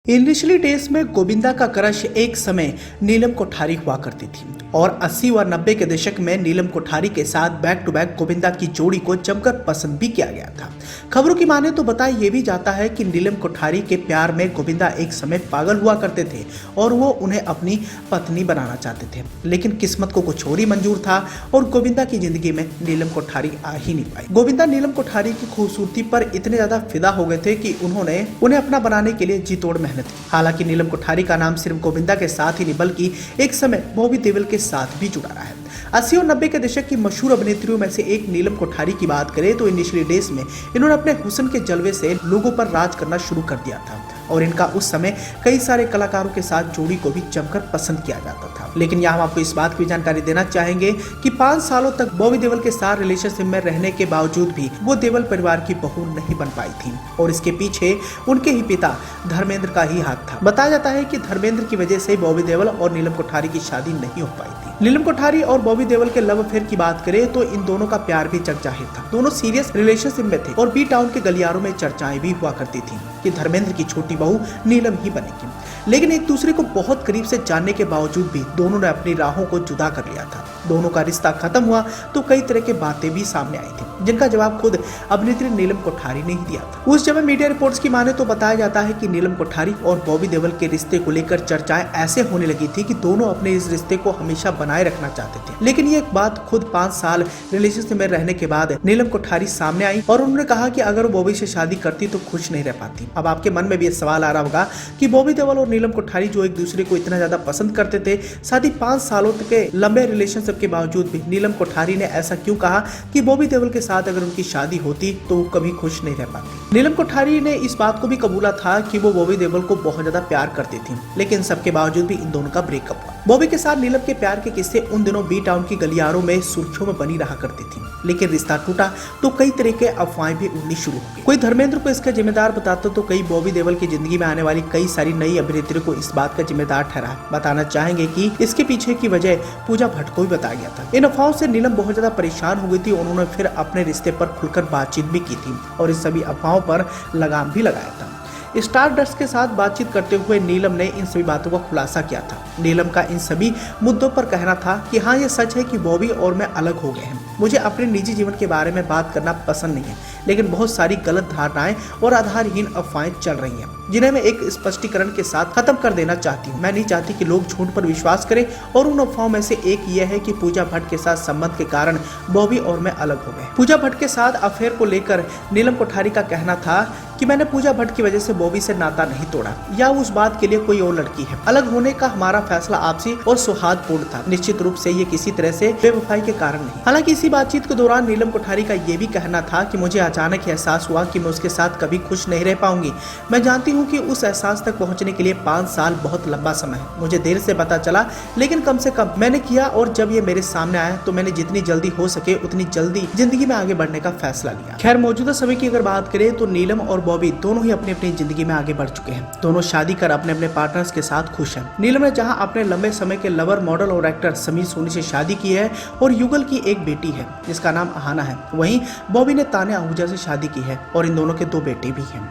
Initially days में गोविंदा का crush एक समय नीलम कोठारी हुआ करती थी और 80 व 90 के दशक में नीलम कोठारी के साथ बैक टू बैक गोविंदा की जोड़ी को जमकर पसंद भी किया गया था। खबरों की माने तो बताया यह भी जाता है कि नीलम कोठारी के प्यार में गोविंदा एक समय पागल हुआ करते थे और वो उन्हें अपनी पत्नी बनाना चाहते थे, लेकिन किस्मत को कुछ और ही मंजूर था और गोविंदा की जिंदगी में नीलम कोठारी आ ही नहीं पाई। गोविंदा नीलम कोठारी की खूबसूरती पर इतने ज्यादा फिदा हो गए थे कि उन्होंने उन्हें अपना बनाने के लिए जी तोड़ मेहनत की। हालांकि नीलम कोठारी का नाम सिर्फ गोविंदा के साथ ही नहीं बल्कि एक समय बॉबी देओल के साथ भी जुड़ा रहा है। 80 और 90 के दशक की मशहूर अभिनेत्रियों में से एक नीलम कोठारी की बात करें तो इनिशियली डेज में इन्होंने अपने हुस्न के जलवे से लोगों पर राज करना शुरू कर दिया था और इनका उस समय कई सारे कलाकारों के साथ जोड़ी को भी जमकर पसंद किया जाता था। लेकिन यहाँ हम आपको इस बात की जानकारी देना चाहेंगे कि 5 सालों तक बॉबी देओल के साथ रिलेशनशिप में रहने के बावजूद भी वो देओल परिवार की बहू नहीं बन पाई थी और इसके पीछे उनके ही पिता धर्मेंद्र का ही हाथ था। बताया जाता है कि धर्मेंद्र की वजह से बॉबी देओल और नीलम कोठारी की शादी नहीं हो पाई थी। नीलम कोठारी और बॉबी देओल के लव अफेयर की बात करें तो इन दोनों का प्यार भी जगजाहिर था। दोनों सीरियस रिलेशनशिप में थे और बी टाउन के गलियारों में चर्चाएं भी हुआ करती थी कि धर्मेंद्र की छोटी बहू नीलम ही बनेगी। लेकिन एक दूसरे को बहुत करीब से जानने के बावजूद भी दोनों ने अपनी राहों को जुदा कर लिया था। दोनों का रिश्ता खत्म हुआ तो कई तरह की बातें भी सामने आई थी जिनका जवाब खुद अभिनेत्री नीलम कोठारी ने ही दिया था। उस समय मीडिया रिपोर्ट्स की माने तो बताया जाता है कि नीलम कोठारी और बॉबी देओल के रिश्ते को लेकर चर्चाएं ऐसे होने लगी थी कि दोनों अपने इस रिश्ते को हमेशा बनाए रखना चाहते थे। लेकिन ये एक बात खुद 5 साल रिलेशनशिप में रहने के बाद नीलम कोठारी सामने आई और उन्होंने कहा कि अगर वो बॉबी से शादी करती तो खुश नहीं रह पाती। अब आपके मन में भी ये सवाल आ रहा होगा कि बॉबी देओल और नीलम कोठारी जो एक दूसरे को इतना ज्यादा पसंद करते थे, साथ ही 5 सालों तक के लंबे रिलेशनशिप के बावजूद भी नीलम कोठारी ने ऐसा क्यों कहा कि बॉबी देओल के साथ अगर उनकी शादी होती तो वो कभी खुश नहीं रह पाती। नीलम कोठारी ने इस बात को भी कबूला था कि वो बॉबी देओल को बहुत ज्यादा प्यार करती थी, लेकिन सबके बावजूद भी इन दोनों का ब्रेकअप हुआ। बॉबी के साथ नीलम के प्यार के किस्से उन दिनों बी टाउन की गलियारों में सुर्खियों में बनी रहा करती थी, लेकिन रिश्ता टूटा तो कई तरह के अफवाहें भी उड़नी शुरू हो गई। कोई धर्मेंद्र को इसका जिम्मेदार बताता तो कई बॉबी देओल की जिंदगी में आने वाली कई सारी नई अभिनेत्रियों को इस बात का जिम्मेदार ठहरा। बताना चाहेंगे कि इसके पीछे की वजह पूजा भट्ट को भी बताया गया था। इन अफवाहों से नीलम बहुत ज्यादा परेशान हो गई थी। उन्होंने फिर अपने रिश्ते पर खुलकर बातचीत भी की थी और इस सभी अफवाहों पर लगाम भी लगाया था। स्टारडस्ट के साथ बातचीत करते हुए नीलम ने इन सभी बातों का खुलासा किया था। नीलम का इन सभी मुद्दों पर कहना था कि हाँ, ये सच है कि बॉबी और मैं अलग हो गए हैं। मुझे अपने निजी जीवन के बारे में बात करना पसंद नहीं है, लेकिन बहुत सारी गलत धारणाएं और आधारहीन अफवाहें चल रही हैं जिन्हें मैं एक स्पष्टीकरण के साथ खत्म कर देना चाहती हूँ। मैं नहीं चाहती कि लोग झूठ पर विश्वास करें और उन अफवाहों में से एक यह है कि पूजा भट्ट के साथ संबंध के कारण बॉबी और मैं अलग हो गए। पूजा भट्ट के साथ अफेयर को लेकर नीलम कोठारी का कहना था कि मैंने पूजा भट्ट की वजह से बॉबी से नाता नहीं तोड़ा या उस बात के लिए कोई और लड़की है। अलग होने का हमारा फैसला आपसी और सौहार्दपूर्ण था, निश्चित रूप से ये किसी तरह से बेवफाई के कारण नहीं। हालांकि इसी बातचीत के दौरान नीलम कोठारी का ये भी कहना था कि मुझे अचानक एहसास हुआ कि मैं उसके साथ कभी खुश नहीं रह पाऊंगी। मैं जानती हूँ कि उस एहसास तक पहुँचने के लिए 5 साल बहुत लंबा समय है। मुझे देर से पता चला, लेकिन कम से कम मैंने किया और जब ये मेरे सामने आया तो मैंने जितनी जल्दी हो सके उतनी जल्दी जिंदगी में आगे बढ़ने का फैसला लिया। खैर, मौजूदा समय की अगर बात करें तो नीलम और बॉबी दोनों ही अपनी अपनी जिंदगी में आगे बढ़ चुके हैं। दोनों शादी कर अपने अपने पार्टनर्स के साथ खुश हैं। नीलम ने जहां अपने लंबे समय के लवर, मॉडल और एक्टर समीर सोनी से शादी की है और युगल की एक बेटी है जिसका नाम अहाना है। वहीं बॉबी ने तान्या आहूजा से शादी की है और इन दोनों के 2 बेटे भी हैं।